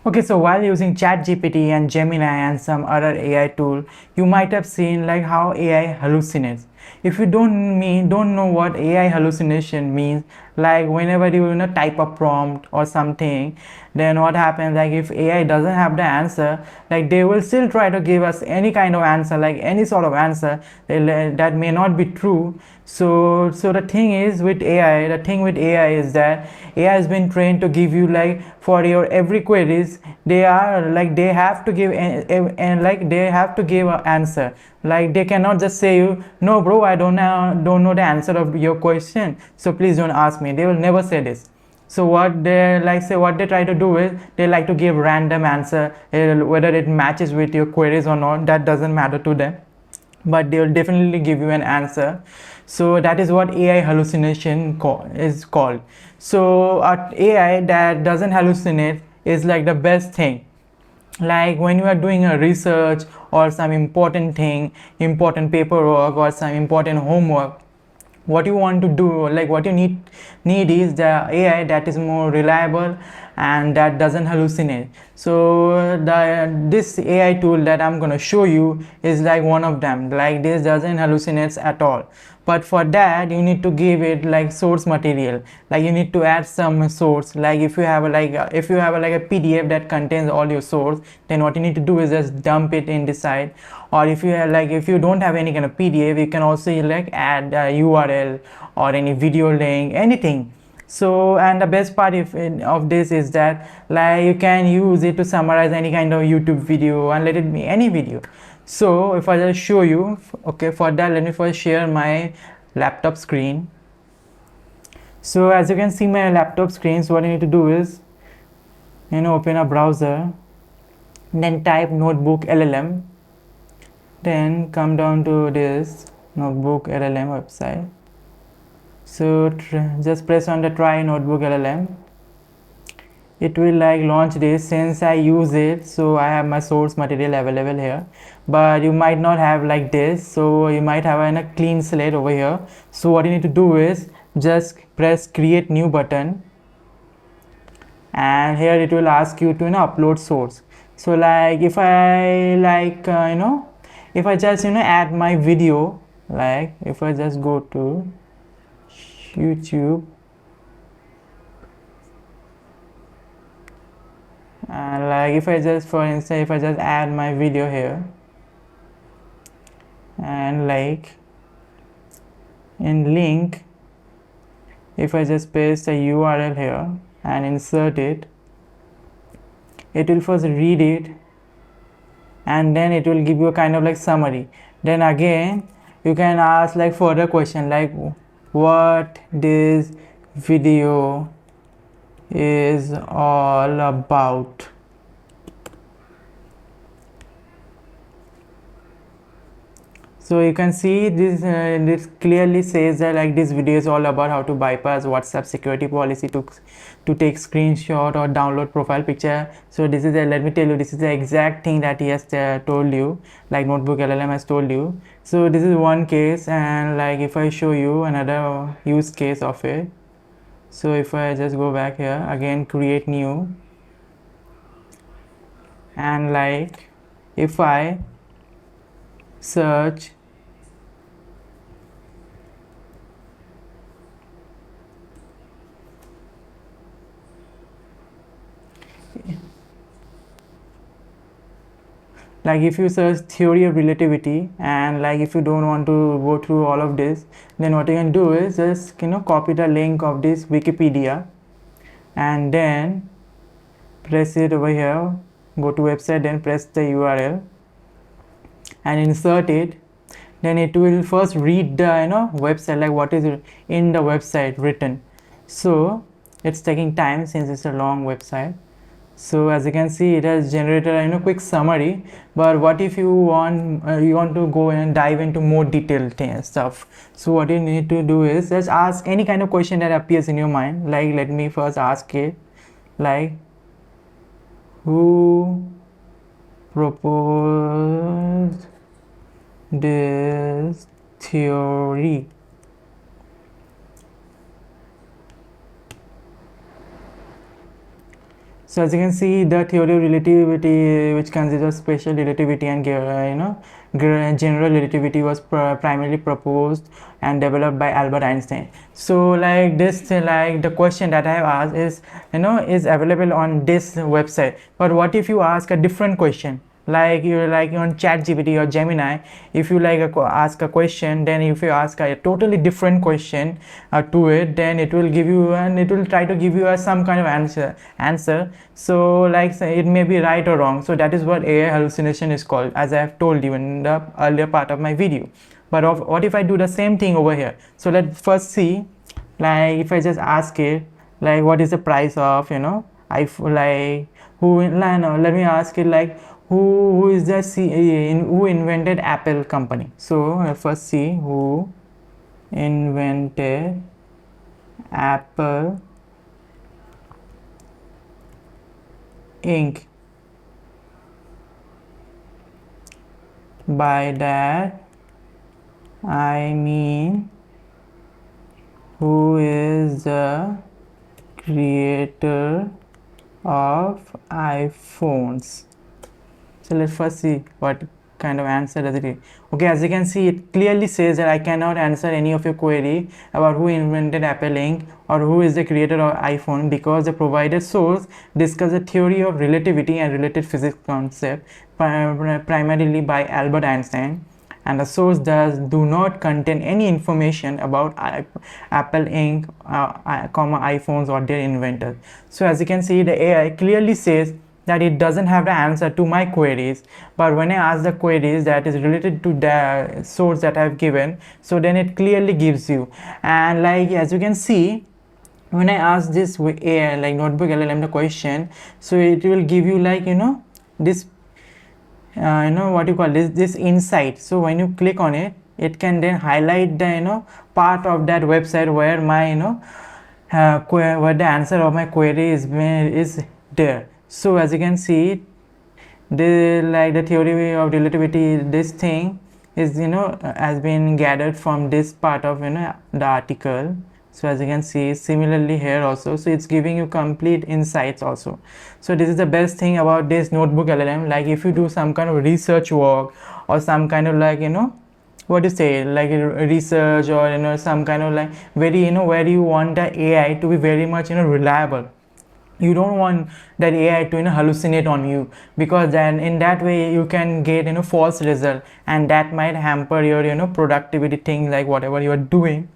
Okay, so while using ChatGPT and Gemini and some other AI tool, you might have seen like how AI hallucinates. If you don't know what AI hallucination means, like whenever you type a prompt or something, then what happens, like if AI doesn't have the answer, like they will still try to give us any kind of answer, like any sort of answer that may not be true. So the thing is with AI, the thing with AI is that AI has been trained to give you like for your every queries, they are like they have to give and like they have to give an answer. Like they cannot just say you, no bro, I don't know the answer of your question, so please don't ask me. They will never say this. So what they try to do is they like to give random answer, whether it matches with your queries or not, that doesn't matter to them, but they will definitely give you an answer. So that is what AI hallucination is called. So AI that doesn't hallucinate is like the best thing. Like when you are doing a research or some important thing, important paperwork or some important homework, what you want to do, like what you need is the AI that is more reliable and that doesn't hallucinate. So this AI tool that I'm going to show you is like one of them. Like this doesn't hallucinate at all, but for that you need to give it like source material. Like you need to add some source. Like if you have like a PDF that contains all your source, then what you need to do is just dump it in the site. Or if you have, like if you don't have any kind of PDF, you can also like add a URL or any video link, anything. So, and the best part of this is that like you can use it to summarize any kind of YouTube video, and let it be any video. So if I just show you, okay, for that let me first share my laptop screen. So as you can see my laptop screen, so what you need to do is open a browser, then type notebook LLM, then come down to this notebook LLM website. So just press on the try notebook LLM. It will like launch this. Since I use it, so I have my source material available here, but you might not have like this, so you might have a clean slate over here. So what you need to do is just press create new button, and here it will ask you to upload source. So like if I like if I just add my video, like if I just go to YouTube, and like if I just, for instance, if I just add my video here, and like in link, if I just paste a URL here and insert it, it will first read it and then it will give you a kind of like summary. Then again you can ask like further question, like what this video is all about. So you can see this clearly says that like this video is all about how to bypass WhatsApp security policy to take screenshot or download profile picture. So this is let me tell you, this is the exact thing that he has told you, like notebook LLM has told you. So this is one case, and like if I show you another use case of it, so if I just go back here again, create new, and like if I search like if you search theory of relativity, and like if you don't want to go through all of this, then what you can do is just copy the link of this Wikipedia and then press it over here, go to website, then press the URL and insert it. Then it will first read the website, like what is in the website written. So it's taking time since it's a long website. So as you can see, it has generated a quick summary. But what if you want to go and dive into more detailed stuff? So what you need to do is just ask any kind of question that appears in your mind. Like let me first ask it, like who proposed this theory? So as you can see, the theory of relativity, which consists of special relativity and general relativity, was primarily proposed and developed by Albert Einstein. So like this, like the question that I have asked is, is available on this website. But what if you ask a different question? Like you like on ChatGPT or Gemini, if you like ask a question, then if you ask a totally different question to it, then it will give you, and it will try to give you some kind of answer. So like it may be right or wrong. So that is what AI hallucination is called, as I have told you in the earlier part of my video. But what if I do the same thing over here? So let's first see, like if I just ask it, like what is the price of, I like who, no, let me ask it like who is the who invented Apple company. So I first see who invented Apple Inc. By that I mean who is the creator of iPhones. So let's first see what kind of answer does it give. Okay, as you can see, it clearly says that I cannot answer any of your query about who invented Apple Inc. or who is the creator of iPhone, because the provided source discusses the theory of relativity and related physics concept primarily by Albert Einstein, and the source do not contain any information about Apple Inc., iPhones or their inventors. So as you can see, the AI clearly says that it doesn't have the answer to my queries, but when I ask the queries that is related to the source that I've given, so then it clearly gives you. And like as you can see, when I ask this AI like notebook LLM the question, so it will give you like this what you call this insight. So when you click on it, it can then highlight the part of that website where my where the answer of my query is there. So as you can see, the theory of relativity, this thing is has been gathered from this part of the article. So as you can see, similarly here also, so it's giving you complete insights also. So this is the best thing about this notebook LLM. Like if you do some kind of research work or some kind of like what to say, like research or some kind of like very where you want the AI to be very much reliable. You don't want that AI to hallucinate on you, because then in that way you can get false result, and that might hamper your productivity thing, like whatever you are doing.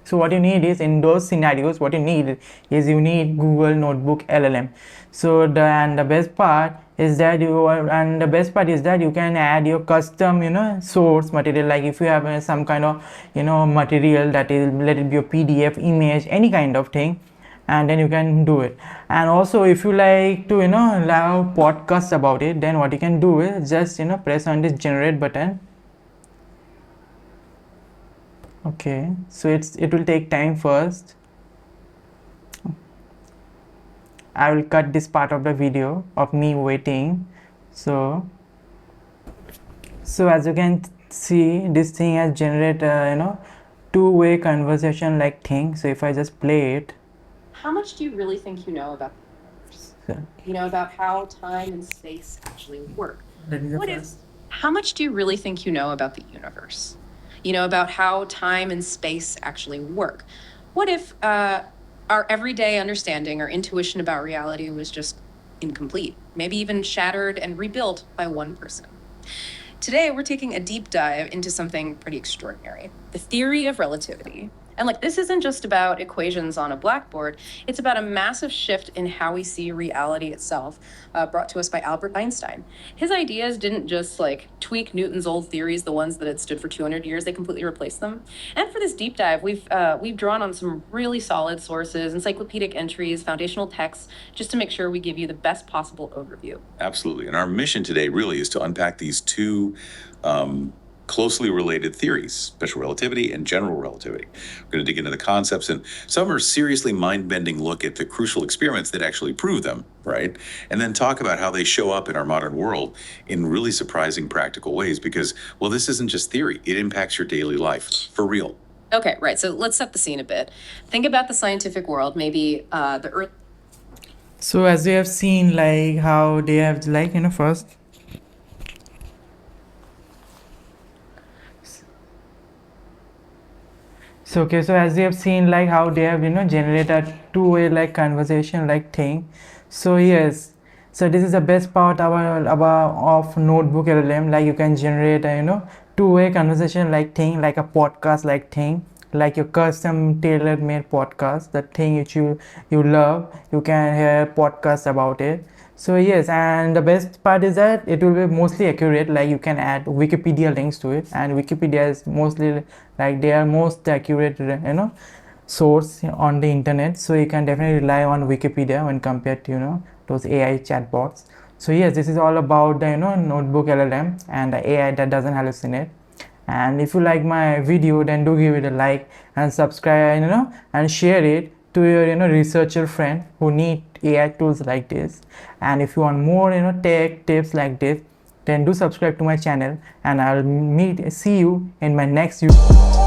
So what you need is, in those scenarios, what you need is you need Google Notebook LLM. So the best part is that you can add your custom source material. Like if you have some kind of material that is, let it be a PDF, image, any kind of thing, and then you can do it. And also if you like to allow podcasts about it, then what you can do is just press on this generate button. Okay, so it will take time first. I will cut this part of the video of me waiting. So as you can see, this thing has generated two-way conversation like thing. So if I just play it. How much do you really think you know about about how time and space actually work? How much do you really think you know about the universe? About how time and space actually work. What if our everyday understanding or intuition about reality was just incomplete, maybe even shattered and rebuilt by one person? Today, we're taking a deep dive into something pretty extraordinary, the theory of relativity. And this isn't just about equations on a blackboard. It's about a massive shift in how we see reality itself, brought to us by Albert Einstein. His ideas didn't just tweak Newton's old theories, the ones that had stood for 200 years. They completely replaced them. And for this deep dive, we've drawn on some really solid sources, encyclopedic entries, foundational texts, just to make sure we give you the best possible overview. Absolutely. And our mission today really is to unpack these two closely related theories, special relativity and general relativity. We're going to dig into the concepts, and some are seriously mind-bending look at the crucial experiments that actually prove them, right? And then talk about how they show up in our modern world in really surprising practical ways, because, well, this isn't just theory. It impacts your daily life, for real. Okay, right. So let's set the scene a bit. Think about the scientific world, maybe the Earth. So as we have seen, like how they have, like, first. So okay, so as you have seen, like how they have generate a two-way like conversation like thing. So yes, so this is the best part about of notebook LLM. Like you can generate a two-way conversation like thing, like a podcast like thing, like your custom tailor made podcast, the thing which you love. You can hear podcasts about it. So yes, and the best part is that it will be mostly accurate. Like you can add Wikipedia links to it, and Wikipedia is mostly like they are most accurate source on the internet. So you can definitely rely on Wikipedia when compared to those AI chatbots. So yes, this is all about the notebook LLM and the AI that doesn't hallucinate. And if you like my video, then do give it a like and subscribe, and share it to your researcher friend who need AI tools like this. And if you want more tech tips like this, then do subscribe to my channel, and I'll see you in my next video.